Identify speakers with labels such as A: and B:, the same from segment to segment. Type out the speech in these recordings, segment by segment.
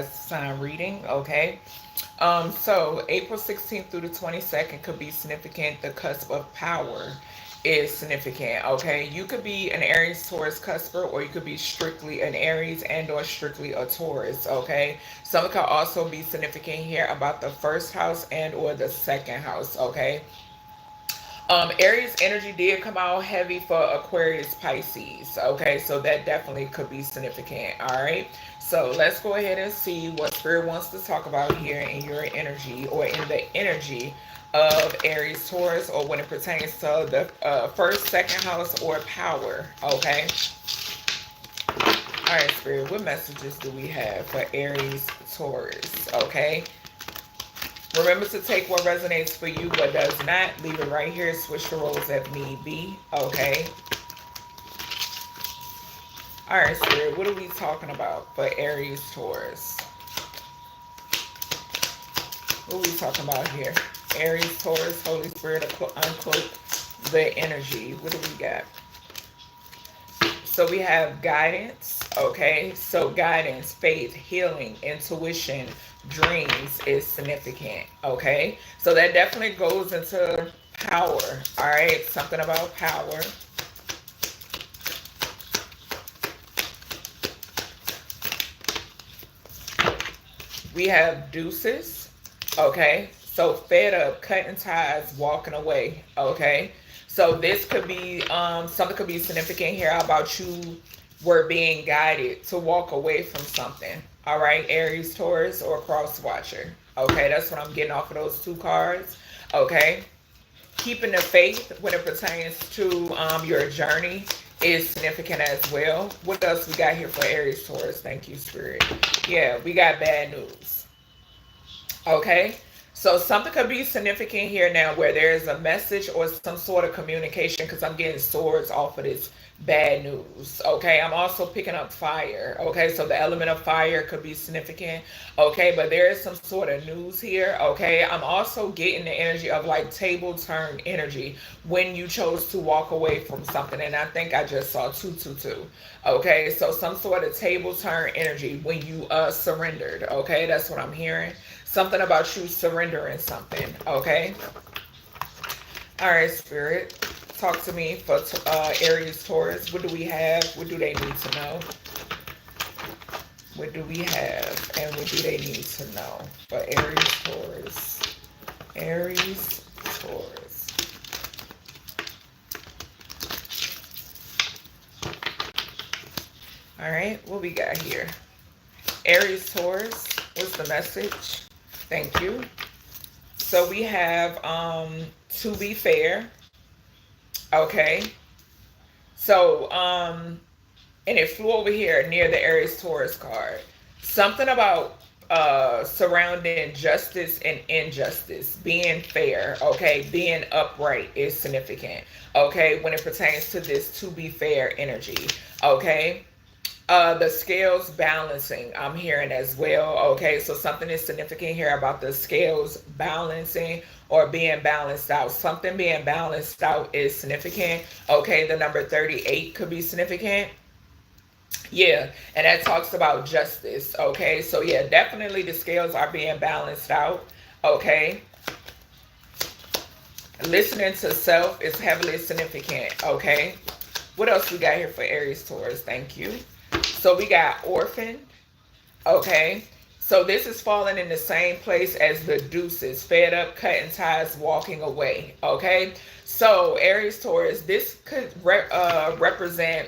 A: sign reading, okay? So April 16th through the 22nd could be significant. The cusp of power is significant, okay? You could be an Aries, Taurus cusper, or you could be strictly an Aries and or strictly a Taurus, okay? Some could also be significant here about the first house and or the second house, okay? Aries energy did come out heavy for Aquarius Pisces. Okay, so that definitely could be significant. All right, so let's go ahead and see what Spirit wants to talk about here in your energy or in the energy of Aries Taurus, or when it pertains to the first, second house, or power. Okay, all right, Spirit, what messages do we have for Aries Taurus? Okay, remember to take what resonates for you, what does not. Leave it right here. Switch the roles if need be. Okay. All right, Spirit. What are we talking about for Aries Taurus? What are we talking about here? Aries Taurus, Holy Spirit, uncloak the energy. What do we got? So we have guidance. Okay. So guidance, faith, healing, intuition, dreams is significant. Okay. So that definitely goes into power. All right. Something about power. We have deuces. Okay. So fed up, cutting ties, walking away. Okay. So this could be something could be significant here about you were being guided to walk away from something. All right, Aries, Taurus, or cross watcher. Okay, that's what I'm getting off of those two cards. Okay. Keeping the faith when it pertains to your journey is significant as well. What else we got here for Aries, Taurus? Thank you, Spirit. Yeah, we got bad news. Okay. So something could be significant here now where there's a message or some sort of communication, because I'm getting swords off of this bad news. Okay. I'm also picking up fire. Okay. So the element of fire could be significant. Okay. But there is some sort of news here. Okay. I'm also getting the energy of like table turn energy when you chose to walk away from something. And I think I just saw 222. Okay. So some sort of table turn energy when you surrendered. Okay. That's what I'm hearing. Something about you surrendering something, okay? All right, Spirit. Talk to me for Aries, Taurus. What do we have? What do they need to know? What do we have? And what do they need to know for Aries, Taurus? Aries, Taurus. All right, what we got here? Aries, Taurus. What's the message? Thank you. So we have to be fair. Okay. So and it flew over here near the Aries Taurus card. Something about surrounding justice and injustice, being fair, okay, being upright is significant. Okay, when it pertains to this to be fair energy. Okay. The scales balancing, I'm hearing as well. Okay, so something is significant here about the scales balancing or being balanced out. Something being balanced out is significant. Okay, the number 38 could be significant. Yeah, and that talks about justice. Okay, so yeah, definitely the scales are being balanced out. Okay, listening to self is heavily significant. Okay, what else we got here for Aries Taurus? Thank you. So we got orphan. Okay. So this is falling in the same place as the deuces. Fed up, cutting ties, walking away. Okay. So Aries Taurus, this could represent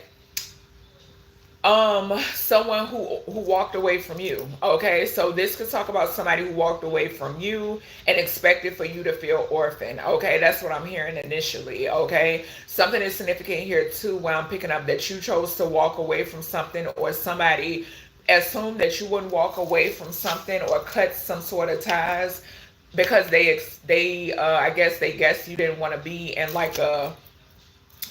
A: someone who walked away from you. Okay, so this could talk about somebody who walked away from you and expected for you to feel orphan. Okay, that's what I'm hearing initially. Okay, something is significant here too where I'm picking up that you chose to walk away from something, or somebody assumed that you wouldn't walk away from something or cut some sort of ties because they I guess they guessed you didn't want to be in like a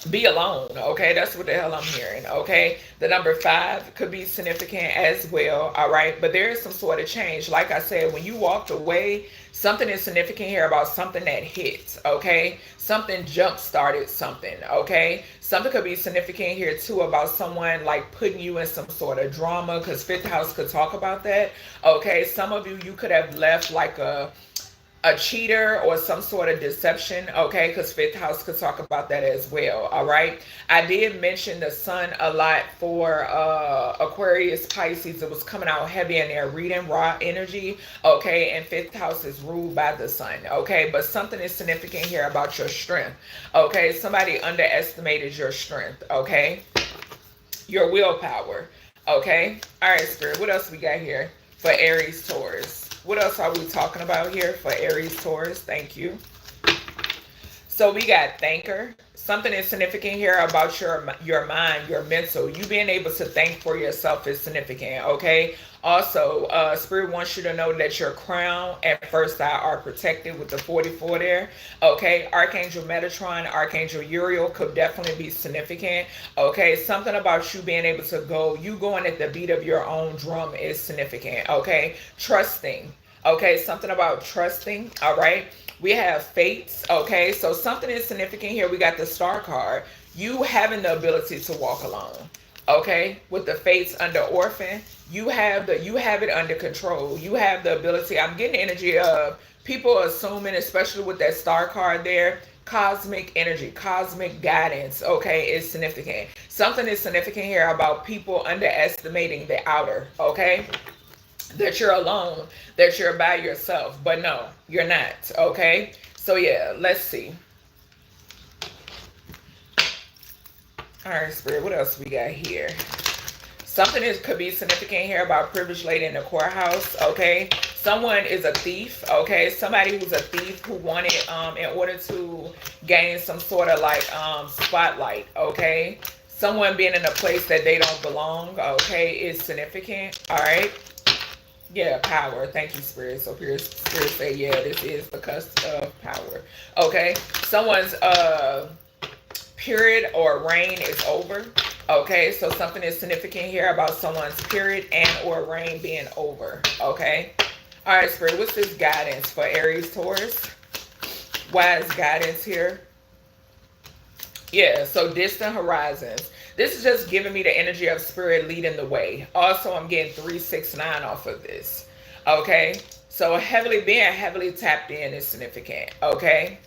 A: be alone. Okay, that's what the hell I'm hearing. Okay, the number 5 could be significant as well. All right, but there is some sort of change. Like I said, when you walked away, something is significant here about something that hit. Okay, something jump started something. Okay, something could be significant here too about someone like putting you in some sort of drama, because fifth house could talk about that. Okay, some of you could have left like a cheater or some sort of deception. Okay, because fifth house could talk about that as well. All right, I did mention the sun a lot for Aquarius, Pisces. It was coming out heavy in there, reading raw energy. Okay, and fifth house is ruled by the sun. Okay, but something is significant here about your strength. Okay, somebody underestimated your strength. Okay, your willpower. Okay, all right, Spirit, what else we got here for Aries, Taurus? What else are we talking about here for Aries, Taurus? Thank you. So we got thinker. Something is significant here about your mind, your mental. You being able to think for yourself is significant. Okay. Also, Spirit wants you to know that your crown and first eye are protected with the 44 there. Okay. Archangel Metatron, Archangel Uriel could definitely be significant. Okay. Something about you being able to go, you going at the beat of your own drum is significant. Okay. Trusting. Okay. Something about trusting. All right. We have fates. Okay, so something is significant here. We got the star card. You having the ability to walk alone. Okay, with the fates under orphan, you have it under control. You have the ability. I'm getting the energy of people assuming, especially with that star card there, cosmic energy, cosmic guidance. Okay, is significant. Something is significant here about people underestimating the outer. Okay, that you're alone, that you're by yourself, but no, you're not. Okay, so yeah, let's see. All right, Spirit, what else we got here? Something could be significant here about privileged lady in the courthouse. Okay, someone is a thief. Okay, somebody who's a thief who wanted in order to gain some sort of like spotlight. Okay, someone being in a place that they don't belong. Okay, is significant. All right. Yeah, power. Thank you, Spirit. So Spirit say, yeah, this is the cusp of power. Okay. Someone's period or reign is over. Okay. So something is significant here about someone's period and or reign being over. Okay. All right, Spirit. What's this guidance for Aries, Taurus? Why is guidance here? Yeah, so distant horizons. This is just giving me the energy of Spirit leading the way. Also, I'm getting 369 off of this. Okay, so being heavily tapped in is significant. Okay,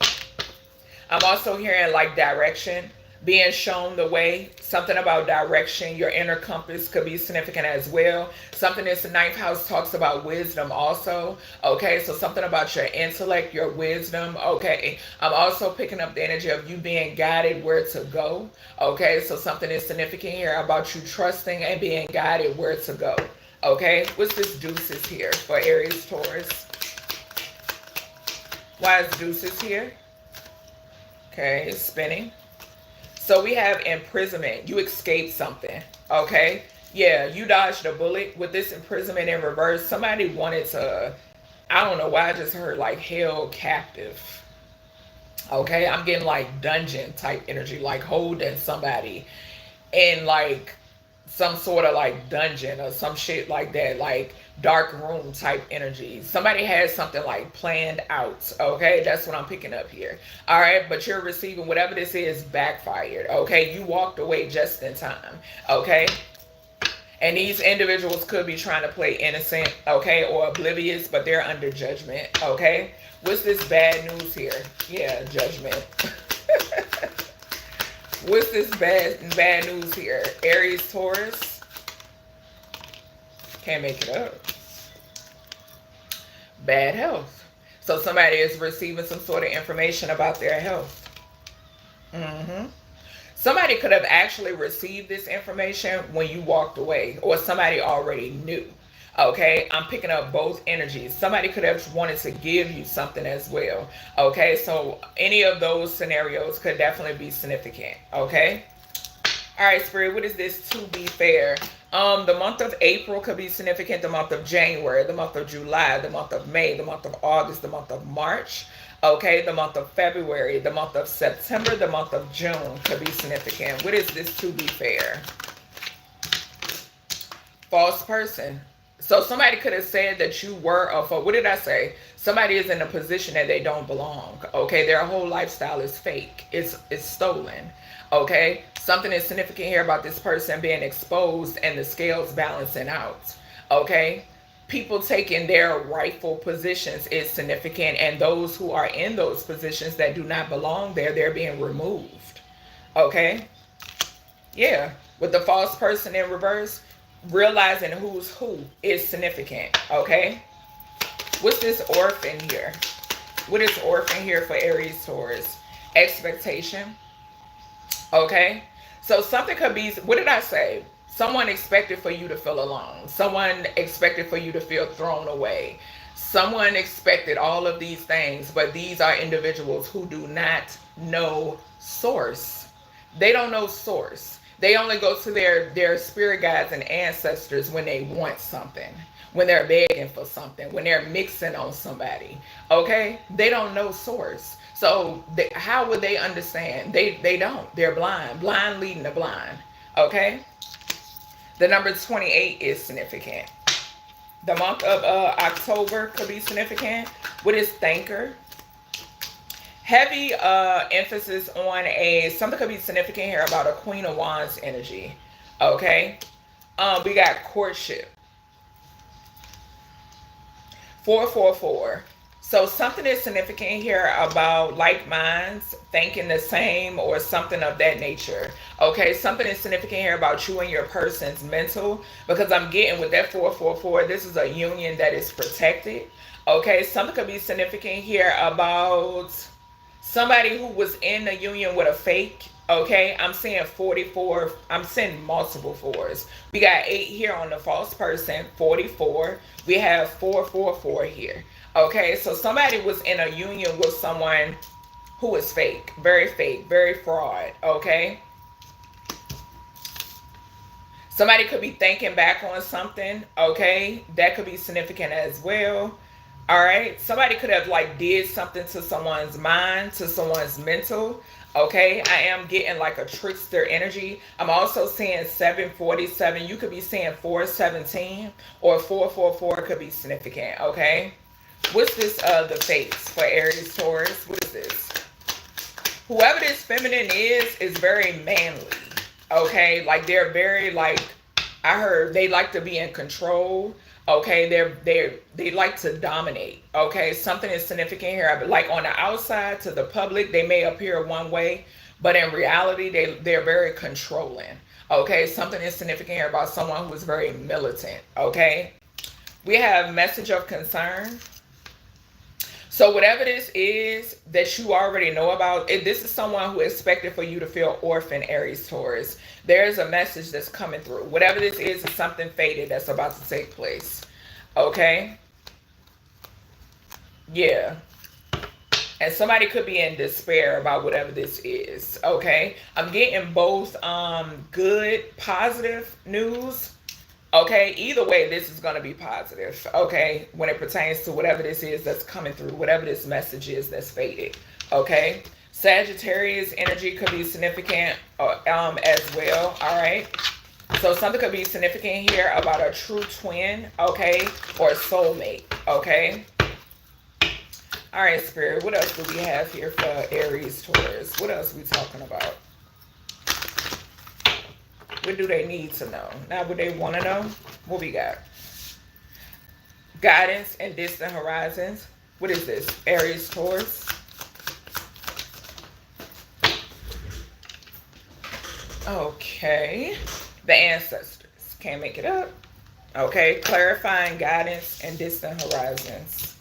A: I'm also hearing like direction, being shown the way. Something about direction, your inner compass could be significant as well. Something in the ninth house talks about wisdom also. Okay, so something about your intellect, your wisdom. Okay, I'm also picking up the energy of you being guided where to go. Okay, so something is significant here about you trusting and being guided where to go. Okay, what's this deuces here for Aries, Taurus? Why is deuces here? Okay, it's spinning. So we have imprisonment. You escaped something. Okay. Yeah, you dodged a bullet with this imprisonment in reverse. Somebody wanted to, I don't know why I just heard like held captive. Okay. I'm getting like dungeon type energy, like holding somebody in like some sort of like dungeon or some shit like that, like dark room type energy. Somebody has something like planned out. Okay, that's what I'm picking up here. All right, but you're receiving whatever this is backfired. Okay, you walked away just in time. Okay, and these individuals could be trying to play innocent, okay, or oblivious, but they're under judgment. Okay, what's this bad news here? Yeah, judgment. What's this bad news here? Aries, Taurus. Can't make it up. Bad health. So somebody is receiving some sort of information about their health. Somebody could have actually received this information when you walked away, or somebody already knew. Okay, I'm picking up both energies. Somebody could have wanted to give you something as well. Okay, so any of those scenarios could definitely be significant. Okay. All right, Spirit, what is this to be fair The month of April could be significant. The month of January, the month of July, the month of May, the month of August, the month of March. Okay, the month of February, the month of September, the month of June could be significant. What is this to be fair? False person. So somebody could have said that you were a, what did I say? Somebody is in a position that they don't belong. Okay, their whole lifestyle is fake. It's stolen. Okay, something is significant here about this person being exposed and the scales balancing out. Okay, people taking their rightful positions is significant, and those who are in those positions that do not belong there, they're being removed. Okay, yeah, with the false person in reverse, realizing who's who is significant. Okay, what's this orphan here? What is orphan here for Aries, Taurus? Expectation. Okay, so something could be, what did I say? Someone expected for you to feel alone. Someone expected for you to feel thrown away. Someone expected all of these things, but these are individuals who do not know source. They don't know source. They only go to their spirit guides and ancestors when they want something, when they're begging for something, when they're mixing on somebody. Okay, they don't know source. So how would they understand? They don't. They're blind. Blind leading the blind. Okay? The number 28 is significant. The month of October could be significant. What is thanker? Heavy emphasis on something could be significant here about a Queen of Wands energy. Okay? We got courtship. 444. So something is significant here about like minds thinking the same or something of that nature. Okay, something is significant here about you and your person's mental, because I'm getting with that 444, this is a union that is protected. Okay, something could be significant here about somebody who was in a union with a fake. Okay, I'm seeing 44. I'm seeing multiple fours. We got 8 here on the false person, 44. We have 444 here. Okay, so somebody was in a union with someone who is fake, very fraud. Okay, somebody could be thinking back on something. Okay, that could be significant as well. All right, somebody could have like did something to someone's mind, to someone's mental. Okay, I am getting like a trickster energy. I'm also seeing 747. You could be seeing 417 or 444 could be significant. Okay, what's this the fates for Aries, Taurus? What is this? Whoever this feminine is very manly. Okay, like they're very like, I heard they like to be in control. Okay, they like to dominate. Okay, something is significant here. But like on the outside to the public, they may appear one way, but in reality, they're very controlling. Okay, something is significant here about someone who is very militant. Okay, we have message of concern. So whatever this is that you already know about, this is someone who expected for you to feel orphan, Aries, Taurus. There's a message that's coming through. Whatever this is something fated that's about to take place. Okay? Yeah. And somebody could be in despair about whatever this is. Okay? I'm getting both good, positive news. Okay, either way, this is going to be positive, okay, when it pertains to whatever this is that's coming through, whatever this message is that's faded, okay? Sagittarius energy could be significant as well, all right? So something could be significant here about a true twin, okay, or a soulmate, okay? All right, Spirit, what else do we have here for Aries, Taurus? What else are we talking about? What do they need to know? Now, what they want to know? What we got? Guidance and distant horizons. What is this? Aries, Taurus. Okay. The ancestors. Can't make it up. Okay. Clarifying guidance and distant horizons.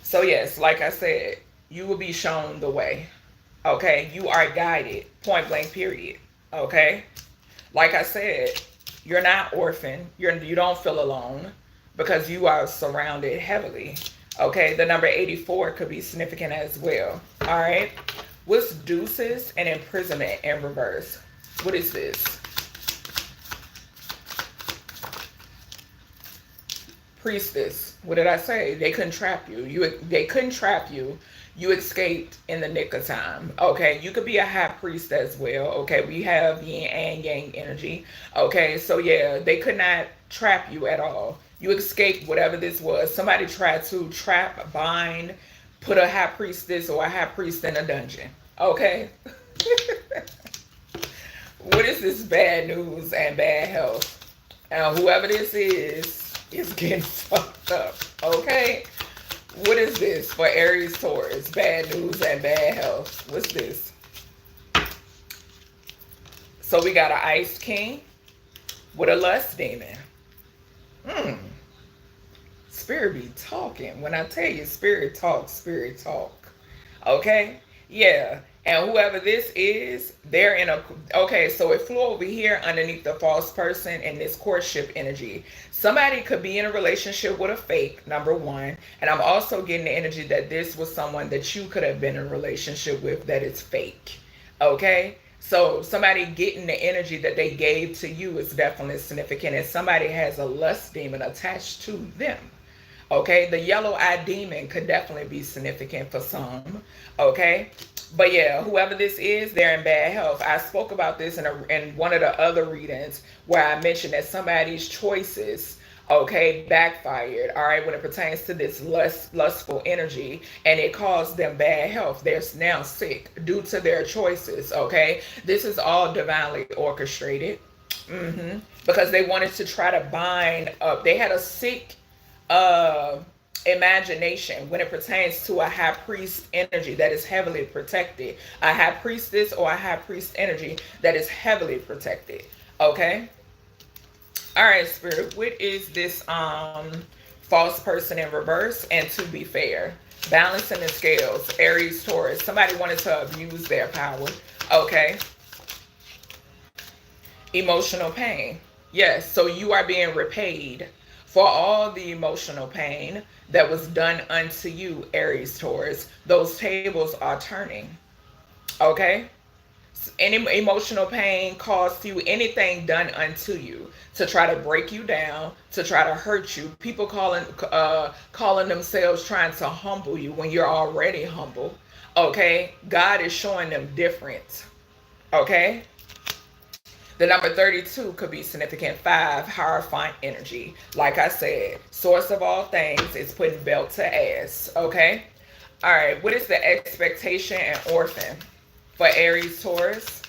A: So, yes, like I said, you will be shown the way. Okay. You are guided. Point blank, period. Okay. Like I said, you're not orphan. You don't feel alone because you are surrounded heavily. Okay, the number 84 could be significant as well. All right, what's deuces and imprisonment in reverse? What is this? Priestess. What did I say? They couldn't trap you. They couldn't trap you. You escaped in the nick of time. Okay, you could be a high priest as well. Okay, we have yin and yang energy. Okay, so yeah, they could not trap you at all. You escaped whatever this was. Somebody tried to trap, bind, put a high priestess or a high priest in a dungeon. Okay. What is this bad news and bad health? Whoever this is getting fucked up. Okay? What is this for Aries Taurus? Bad news and bad health. What's this? So we got an Ice King with a Lust Demon. Spirit be talking. When I tell you spirit talk, spirit talk. Okay? Yeah. And whoever this is, they're in a... Okay, so it flew over here underneath the false person in this courtship energy. Somebody could be in a relationship with a fake, number one. And I'm also getting the energy that this was someone that you could have been in a relationship with that is fake. Okay? So somebody getting the energy that they gave to you is definitely significant. And somebody has a lust demon attached to them. Okay? The yellow-eyed demon could definitely be significant for some. Okay? But yeah, whoever this is, they're in bad health. I spoke about this in one of the other readings where I mentioned that somebody's choices, okay, backfired, all right, when it pertains to this lustful energy, and it caused them bad health. They're now sick due to their choices, okay? This is all divinely orchestrated, because they wanted to try to bind up. They had a sick imagination when it pertains to a high priest energy that is heavily protected, a high priestess or a high priest energy that is heavily protected. Okay, all right, Spirit, what is this false person in reverse? And to be fair, balancing the scales, Aries Taurus, somebody wanted to abuse their power. Okay, emotional pain, yes, so you are being repaid for all the emotional pain that was done unto you, Aries Taurus. Those tables are turning. Okay? Any emotional pain caused you, anything done unto you to try to break you down, to try to hurt you. People calling themselves trying to humble you when you're already humble. Okay? God is showing them different. Okay? The number 32 could be significant. 5, Hierophant energy. Like I said, source of all things is putting belt to ass. Okay? All right. What is the expectation and orphan for Aries Taurus?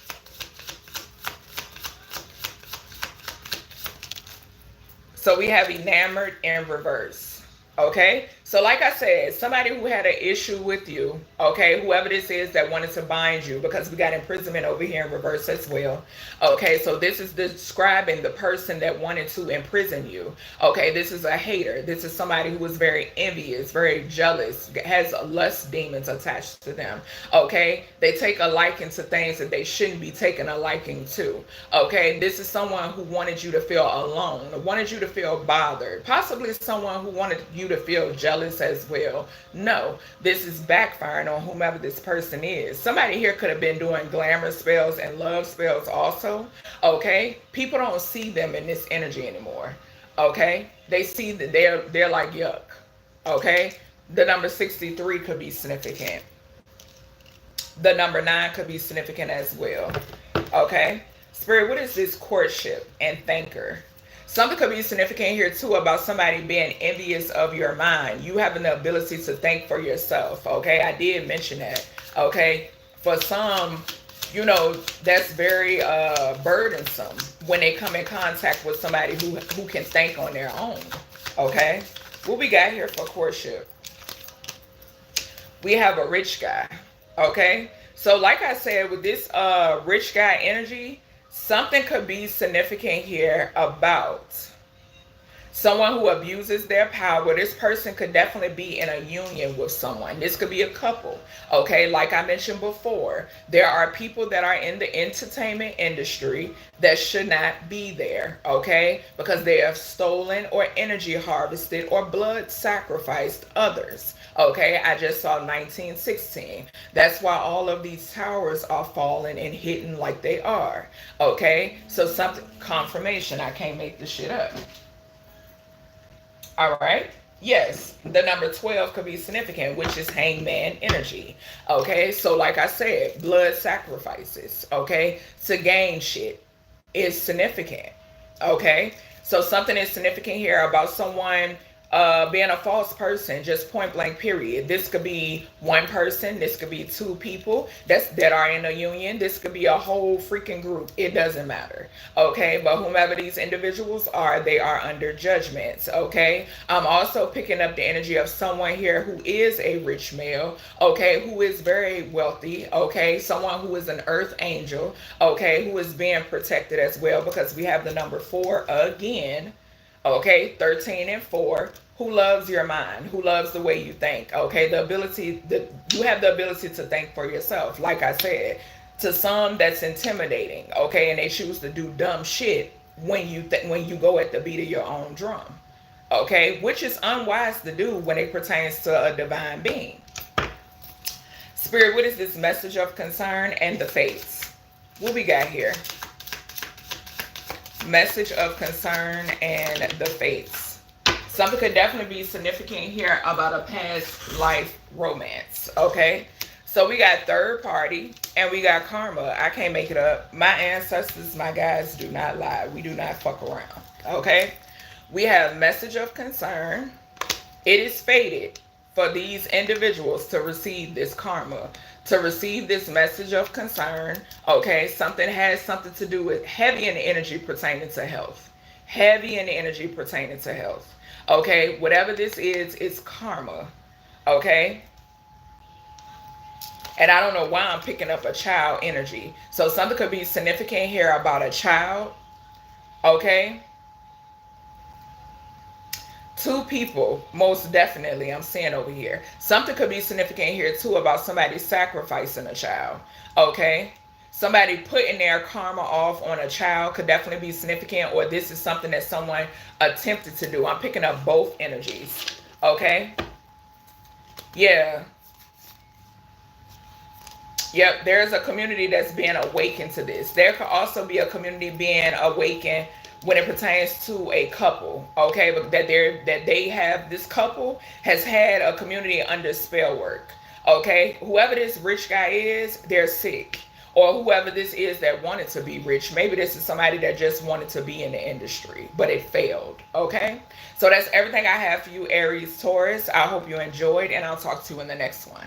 A: So we have enamored in reverse. Okay? So like I said, somebody who had an issue with you, okay, whoever this is that wanted to bind you, because we got imprisonment over here in reverse as well. Okay, so this is describing the person that wanted to imprison you. Okay, this is a hater. This is somebody who was very envious, very jealous, has lust demons attached to them. Okay, they take a liking to things that they shouldn't be taking a liking to. Okay, this is someone who wanted you to feel alone, wanted you to feel bothered, possibly someone who wanted you to feel jealous as well. No, this is backfiring on whomever this person is. Somebody here could have been doing glamour spells and love spells also. Okay, people don't see them in this energy anymore. Okay, they see that they're like yuck. Okay, the number 63 could be significant. The number 9 could be significant as well. Okay, Spirit, what is this courtship and thinker? Something could be significant here too about somebody being envious of your mind. You having the ability to think for yourself. Okay, I did mention that. Okay, for some, you know, that's very burdensome when they come in contact with somebody who can think on their own. Okay, what we got here for courtship? We have a rich guy. Okay, so like I said, with this rich guy energy, something could be significant here about someone who abuses their power. This person could definitely be in a union with someone. This could be a couple. Okay, like I mentioned before, there are people that are in the entertainment industry that should not be there. Okay, because they have stolen or energy harvested or blood sacrificed others. Okay, I just saw 1916. That's why all of these towers are falling and hitting like they are. Okay, so something, confirmation, I can't make this shit up. All right. Yes, the number 12 could be significant, which is hangman energy. Okay. So, like I said, blood sacrifices, okay, to gain shit is significant. Okay. So, something is significant here about someone being a false person, just point blank, period. This could be one person, this could be two people that are in a union, this could be a whole freaking group. It doesn't matter. Okay, but whomever these individuals are, they are under judgments. Okay, I'm also picking up the energy of someone here who is a rich male, okay, who is very wealthy, okay, someone who is an earth angel, okay, who is being protected as well, because we have the number 4 again. Okay, 13 and 4. Who loves your mind? Who loves the way you think? Okay, the ability that you have the ability to think for yourself. Like I said, to some that's intimidating. Okay, and they choose to do dumb shit when when you go at the beat of your own drum. Okay, which is unwise to do when it pertains to a divine being. Spirit, what is this message of concern and the fates? What we got here? Message of concern and the fates. Something could definitely be significant here about a past life romance. Okay, so we got third party and we got karma. I can't make it up. My ancestors, my guys, do not lie. We do not fuck around. Okay, we have message of concern. It is fated for these individuals to receive this karma, to receive this message of concern. Okay, something has something to do with heavy in the energy pertaining to health. Heavy in the energy pertaining to health. Okay, whatever this is karma. Okay, and I don't know why I'm picking up a child energy. So something could be significant here about a child. Okay, two people, most definitely, I'm seeing over here. Something could be significant here too about somebody sacrificing a child. Okay, somebody putting their karma off on a child could definitely be significant, or this is something that someone attempted to do. I'm picking up both energies. Okay, yeah. Yep, there's a community that's being awakened to this. There could also be a community being awakened when it pertains to a couple. Okay, but that they have, this couple has had a community under spell work. Okay, whoever this rich guy is, they're sick. Or whoever this is that wanted to be rich, maybe this is somebody that just wanted to be in the industry, but it failed. Okay, so that's everything I have for you, Aries, Taurus. I hope you enjoyed, and I'll talk to you in the next one.